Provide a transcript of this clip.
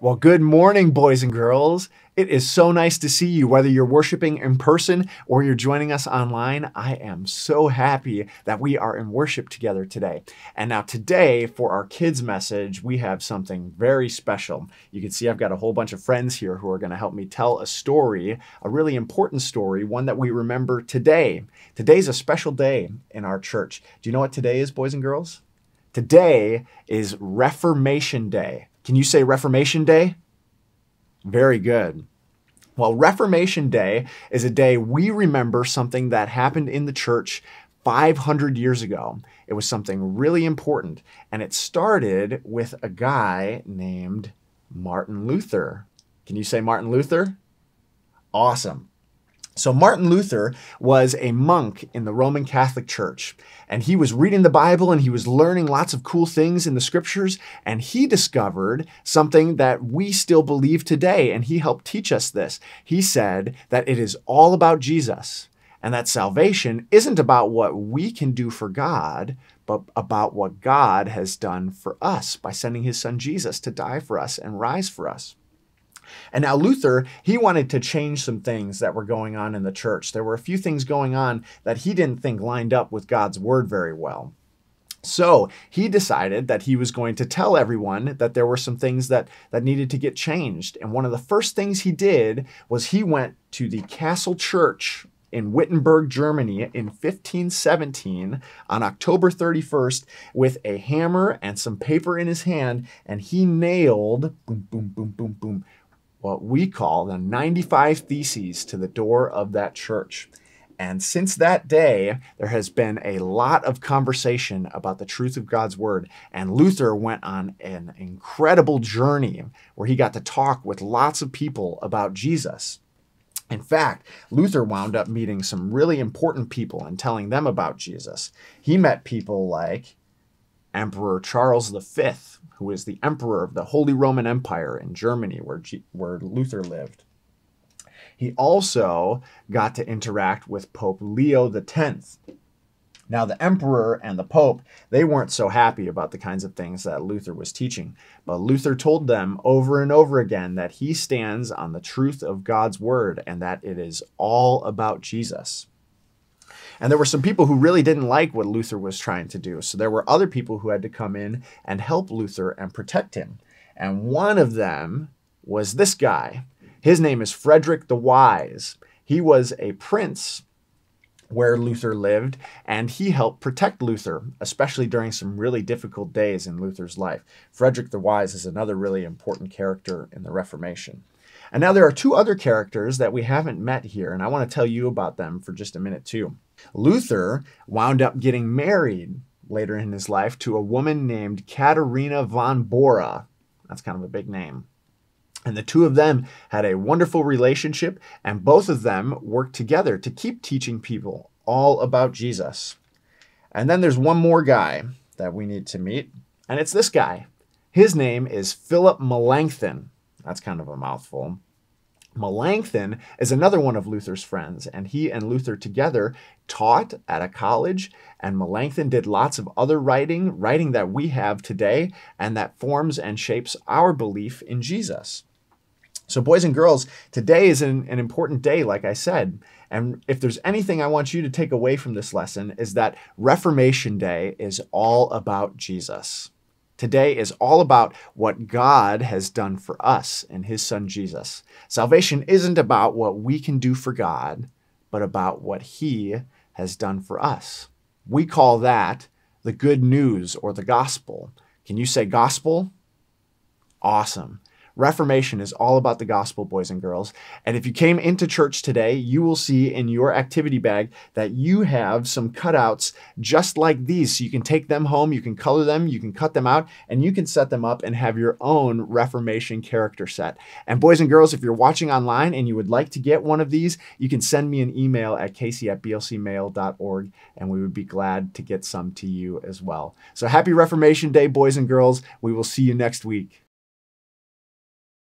Well, good morning, boys and girls. It is so nice to see you, whether you're worshiping in person or you're joining us online. I am so happy that we are in worship together today. And now today, for our kids' message, we have something very special. You can see I've got a whole bunch of friends here who are going to help me tell a story, a really important story, one that we remember today. Today's a special day in our church. Do you know what today is, boys and girls? Today is Reformation Day. Can you say Reformation Day? Very good. Well, Reformation Day is a day we remember something that happened in the church 500 years ago. It was something really important, and it started with a guy named Martin Luther. Can you say Martin Luther? Awesome. So Martin Luther was a monk in the Roman Catholic Church, and he was reading the Bible and he was learning lots of cool things in the scriptures, and he discovered something that we still believe today, and he helped teach us this. He said that it is all about Jesus, and that salvation isn't about what we can do for God, but about what God has done for us by sending his son Jesus to die for us and rise for us. And now Luther, he wanted to change some things that were going on in the church. There were a few things going on that he didn't think lined up with God's word very well. So he decided that he was going to tell everyone that there were some things that needed to get changed. And one of the first things he did was he went to the Castle Church in Wittenberg, Germany in 1517 on October 31st with a hammer and some paper in his hand, and he nailed, boom, boom, boom, boom, boom, what we call the 95 Theses to the door of that church. And since that day, there has been a lot of conversation about the truth of God's word. And Luther went on an incredible journey where he got to talk with lots of people about Jesus. In fact, Luther wound up meeting some really important people and telling them about Jesus. He met people like Emperor Charles V, who was the emperor of the Holy Roman Empire in Germany, where Luther lived. He also got to interact with Pope Leo X. Now, the emperor and the pope, they weren't so happy about the kinds of things that Luther was teaching, but Luther told them over and over again that he stands on the truth of God's word and that it is all about Jesus. And there were some people who really didn't like what Luther was trying to do. So there were other people who had to come in and help Luther and protect him. And one of them was this guy. His name is Frederick the Wise. He was a prince where Luther lived, and he helped protect Luther, especially during some really difficult days in Luther's life. Frederick the Wise is another really important character in the Reformation. And now there are two other characters that we haven't met here, and I want to tell you about them for just a minute too. Luther wound up getting married later in his life to a woman named Katharina von Bora. That's kind of a big name. And the two of them had a wonderful relationship, and both of them worked together to keep teaching people all about Jesus. And then there's one more guy that we need to meet, and it's this guy. His name is Philip Melanthon. That's kind of a mouthful. Melanthon is another one of Luther's friends, and he and Luther together taught at a college, and Melanthon did lots of other writing that we have today, and that forms and shapes our belief in Jesus. So boys and girls, today is an important day, like I said, and if there's anything I want you to take away from this lesson is that Reformation Day is all about Jesus. Today is all about what God has done for us in his son Jesus. Salvation isn't about what we can do for God, but about what he has done for us. We call that the good news or the gospel. Can you say gospel? Awesome. Reformation is all about the gospel, boys and girls. And if you came into church today, you will see in your activity bag that you have some cutouts just like these. So you can take them home, you can color them, you can cut them out, and you can set them up and have your own Reformation character set. And boys and girls, if you're watching online and you would like to get one of these, you can send me an email at casey@blcmail.org, and we would be glad to get some to you as well. So happy Reformation Day, boys and girls. We will see you next week.